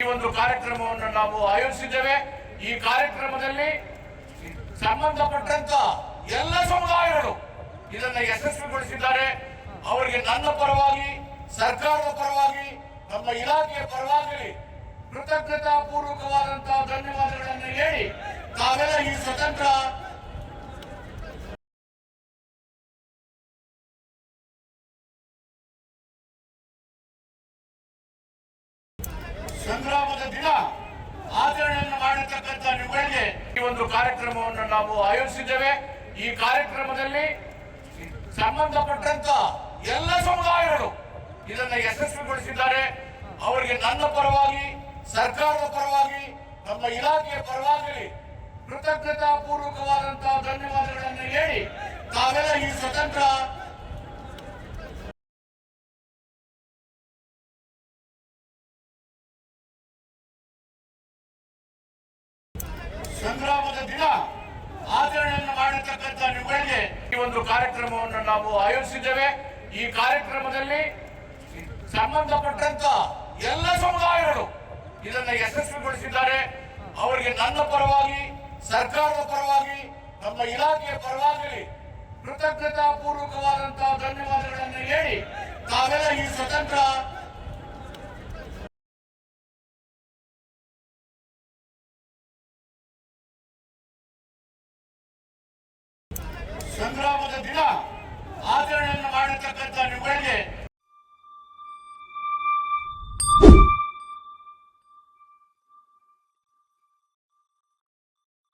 ಈ ಒಂದು ಕಾರ್ಯಕ್ರಮವನ್ನು ನಾವು ಆಯೋಜಿಸಿದ್ದೇವೆ. ಈ ಕಾರ್ಯಕ್ರಮದಲ್ಲಿ ಸಂಬಂಧಪಟ್ಟಂತ ಎಲ್ಲ ಸಮುದಾಯಗಳು ಇದನ್ನು ಯಶಸ್ವಿಗೊಳಿಸಿದ್ದಾರೆ. ಅವರಿಗೆ ನನ್ನ ಪರವಾಗಿ, ಸರ್ಕಾರದ ಪರವಾಗಿ, ನಮ್ಮ ಇಲಾಖೆಯ ಪರವಾಗಿ ಕೃತಜ್ಞತಾ ಪೂರ್ವಕವಾದಂತಹ ಧನ್ಯವಾದಗಳನ್ನು ಹೇಳಿ ತಾವೆಲ್ಲ ಈ ಸ್ವತಂತ್ರ ಸಂಗ್ರಾಮದ ದಿನ ಆಚರಣೆಯನ್ನು ಮಾಡಿರ್ತಕ್ಕಂಥ ನಿಮ್ಮಗಳಿಗೆ ಈ ಒಂದು ಕಾರ್ಯಕ್ರಮವನ್ನು ನಾವು ಆಯೋಜಿಸಿದ್ದೇವೆ. ಈ ಕಾರ್ಯಕ್ರಮದಲ್ಲಿ ಸಂಬಂಧಪಟ್ಟಂತ ಎಲ್ಲ ಸಮುದಾಯಗಳು ಇದನ್ನು ಯಶಸ್ವಿಗೊಳಿಸಿದ್ದಾರೆ. ಅವರಿಗೆ ನನ್ನ ಪರವಾಗಿ, ಸರ್ಕಾರದ ಪರವಾಗಿ, ನಮ್ಮ ಇಲಾಖೆಯ ಪರವಾಗಿ ಕೃತಜ್ಞತಾ ಪೂರ್ವಕವಾದಂತಹ ಧನ್ಯವಾದಗಳನ್ನು ಹೇಳಿ ತಾವೆಲ್ಲ ಈ ಸ್ವತಂತ್ರ ಸಂಗ್ರಾಮದ ದಿನ ಆಚರಣೆಯನ್ನು ಮಾಡಿರ್ತಕ್ಕಂಥ ನಿಮ್ಮಗಳಿಗೆ ಈ ಒಂದು ಕಾರ್ಯಕ್ರಮವನ್ನು ನಾವು ಆಯೋಜಿಸಿದ್ದೇವೆ. ಈ ಕಾರ್ಯಕ್ರಮದಲ್ಲಿ ಸಂಬಂಧಪಟ್ಟಂತ ಎಲ್ಲ ಸಮುದಾಯಗಳು ಇದನ್ನು ಯಶಸ್ವಿಗೊಳಿಸಿದ್ದಾರೆ. ಅವರಿಗೆ ನನ್ನ ಪರವಾಗಿ, ಸರ್ಕಾರದ ಪರವಾಗಿ, ನಮ್ಮ ಇಲಾಖೆಯ ಪರವಾಗಿ ಕೃತಜ್ಞತಾ ಪೂರ್ವಕವಾದಂತಹ ಧನ್ಯವಾದಗಳನ್ನು ಹೇಳಿ ತಾವೆಲ್ಲ ಈ ಸ್ವತಂತ್ರ ಸಂಗ್ರಾಮದ ದಿನ ಆಚರಣೆಯನ್ನು ಮಾಡಿರ್ತಕ್ಕಂಥ ನಿಮ್ಮಗಳಿಗೆ